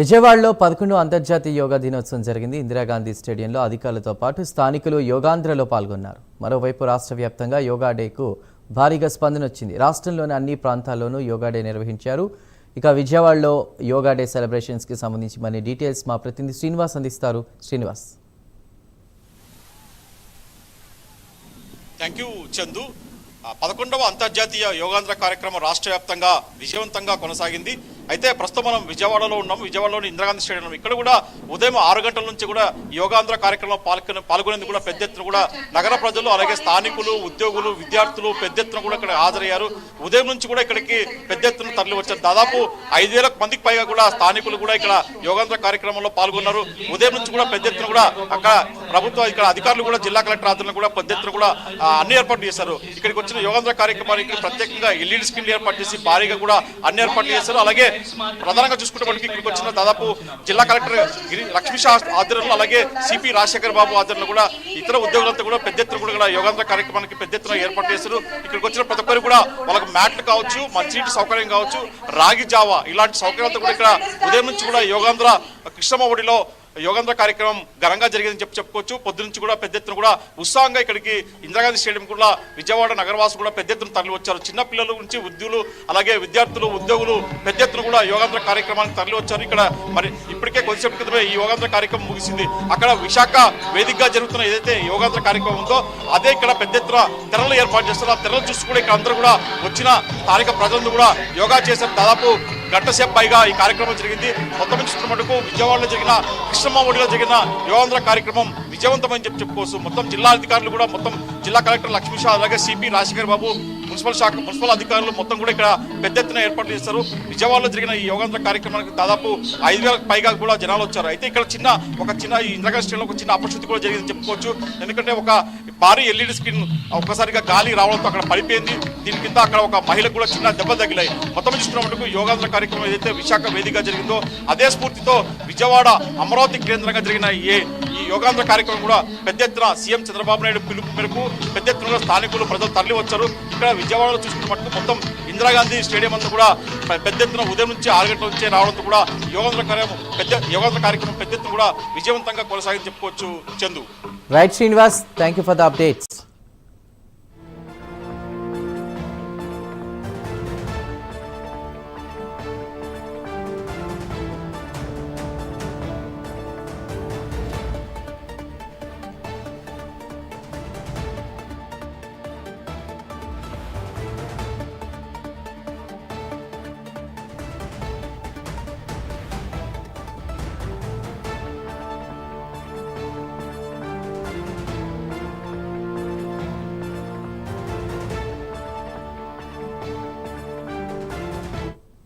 విజయవాడలో 11వ అంతర్జాతీయ యోగా దినోత్సవం జరిగింది. ఇందిరాగాంధీ స్టేడియంలో అధికారులతో పాటు స్థానికులు యోగాంధ్రలో పాల్గొన్నారు. మరోవైపు రాష్ట్ర వ్యాప్తంగా యోగా డేకు భారీగా స్పందన వచ్చింది. రాష్ట్రంలోని అన్ని ప్రాంతాల్లోనూ యోగా డే నిర్వహించారు. ఇక విజయవాడలో యోగా డే సెలబ్రేషన్స్కి సంబంధించి మరిన్ని డీటెయిల్స్ మా ప్రతినిధి శ్రీనివాస్ అందిస్తారు. శ్రీనివాస్. Thank you Chandu. 11వ అంతర్జాతీయ యోగాంధ్ర కార్యక్రమం రాష్ట్ర వ్యాప్తంగా విజయవంతంగా కొనసాగింది. అయితే ప్రస్తుతం మనం విజయవాడలో ఉన్నాం. విజయవాడలోని ఇందిరాగాంధీ స్టేడియం ఇక్కడ కూడా ఉదయం 6 గంటల నుంచి కూడా యోగాంధ్ర కార్యక్రమంలో పాల్గొనేందుకు కూడా పెద్ద ఎత్తున కూడా నగర ప్రజలు అలాగే స్థానికులు ఉద్యోగులు విద్యార్థులు పెద్ద ఎత్తున కూడా ఇక్కడ హాజరయ్యారు. ఉదయం నుంచి కూడా ఇక్కడికి పెద్ద ఎత్తున తరలి వచ్చారు. దాదాపు 5,000 మందికి పైగా కూడా స్థానికులు కూడా ఇక్కడ యోగాంధ్ర కార్యక్రమంలో పాల్గొన్నారు. ఉదయం నుంచి కూడా పెద్ద ఎత్తున కూడా అక్కడ ప్రభుత్వ ఇక్కడ అధికారులు కూడా జిల్లా కలెక్టర్ ఆధ్వర్యంలో కూడా పెద్ద ఎత్తున కూడా అన్ని ఏర్పాట్లు చేశారు. ఇక్కడికి వచ్చిన యోగాంధ్ర కార్యక్రమానికి ప్రత్యేకంగా ఎల్ఈడి స్క్రీన్లు ఏర్పాటు చేసి భారీగా కూడా అన్ని ఏర్పాట్లు చేశారు. అలాగే ప్రధానంగా చూసుకున్నప్పటికీ ఇక్కడికి వచ్చిన దాదాపు జిల్లా కలెక్టర్ లక్ష్మీషా ఆధ్వర్యంలో అలాగే సిపి రాజశేఖర్ బాబు ఆధ్వర్యంలో కూడా ఇతర ఉద్యోగులంతా కూడా పెద్ద ఎత్తున కూడా యోగాంధ్ర కార్యక్రమానికి పెద్ద ఎత్తున ఏర్పాటు చేశారు. ఇక్కడికి వచ్చిన ప్రతి ఒక్కరు కూడా వాళ్ళకి మ్యాట్లు కావచ్చు, మంచినీటి సౌకర్యం కావచ్చు, రాగి జావా ఇలాంటి సౌకర్యాలతో కూడా ఇక్కడ ఉదయం నుంచి కూడా యోగాంధ్ర కృష్ణమ్మ ఒడిలో యోగాంధ్ర కార్యక్రమం ఘనంగా జరిగిందని చెప్పుకోవచ్చు. పొద్దు నుంచి కూడా పెద్ద ఎత్తున కూడా ఉత్సాహంగా ఇక్కడికి ఇందిరాగాంధీ స్టేడియం కూడా విజయవాడ నగరవాసులు కూడా పెద్ద ఎత్తున తరలి వచ్చారు. చిన్నపిల్లల నుంచి వృద్ధులు అలాగే విద్యార్థులు ఉద్యోగులు పెద్ద ఎత్తున కూడా యోగాంధ్ర కార్యక్రమానికి తరలి వచ్చారు. ఇక్కడ మరి ఇప్పటికే కొద్దిసేపు క్రితమే ఈ యోగాంధ్ర కార్యక్రమం ముగిసింది. అక్కడ విశాఖ వేదికగా జరుగుతున్న ఏదైతే యోగాంధ్ర కార్యక్రమం ఉందో అదే ఇక్కడ పెద్ద ఎత్తున తెరలు ఏర్పాటు చేస్తారు. ఆ తెరలు చూసి కూడా ఇక్కడ అందరూ కూడా వచ్చిన స్థానిక ప్రజలందరూ కూడా యోగా చేశారు. దాదాపు గంట సేపు పైగా ఈ కార్యక్రమం జరిగింది. మొత్తం చూసుకున్న మటుకు విజయవాడలో జరిగిన కృష్ణమ్మ ఒడిలో జరిగిన యోగాంధ్ర కార్యక్రమం విజయవంతమని చెప్పుకోవచ్చు. మొత్తం జిల్లా అధికారులు కూడా మొత్తం జిల్లా కలెక్టర్ లక్ష్మీషా అలాగే సిపి రాజశేఖర్ బాబు మున్సిపల్ అధికారులు మొత్తం కూడా ఇక్కడ పెద్ద ఎత్తున ఏర్పాట్లు చేస్తారు. విజయవాడలో జరిగిన ఈ యోగాంధ్ర కార్యక్రమానికి దాదాపు 5,000 పైగా కూడా జనాలు వచ్చారు. అయితే ఇక్కడ చిన్న ఈ ఇందిరాగాంధీ స్టేడియంలో ఒక చిన్న అపశృతి కూడా జరిగిందని చెప్పుకోవచ్చు. ఎందుకంటే ఒక భారీ ఎల్ఈడి స్క్రీన్ ఒక్కసారిగా గాలి రావడంతో అక్కడ పడిపోయింది. దీని కింద అక్కడ ఒక మహిళకు కూడా చిన్న దెబ్బలు తగిలాయి. మొత్తం చూసుకున్నప్పుడు యోగాంధ్ర కార్యక్రమం ఏదైతే విశాఖ వేదికగా జరిగిందో అదే స్ఫూర్తితో విజయవాడ అమరావతి కేంద్రంగా జరిగిన ఈ యోగాంధ్ర కార్యక్రమం కూడా పెద్ద ఎత్తున సీఎం చంద్రబాబు నాయుడు పిలుపు మేరకు పెద్ద ఎత్తున స్థానికులు ప్రజలు తరలి వచ్చారు. ఇక్కడ విజయవాడలో చూసుకున్న మటుకు మొత్తం ఇందిరాగాంధీ స్టేడియం అంతా కూడా పెద్ద ఎత్తున ఉదయం నుంచి 6 గంటల నుంచే రావడంతో కూడా యోగాంధ్ర కార్యక్రమం పెద్ద ఎత్తున కూడా విజయవంతంగా కొనసాగించి చెప్పుకోవచ్చు. Chandu. Right Srinivas, thank you for the updates.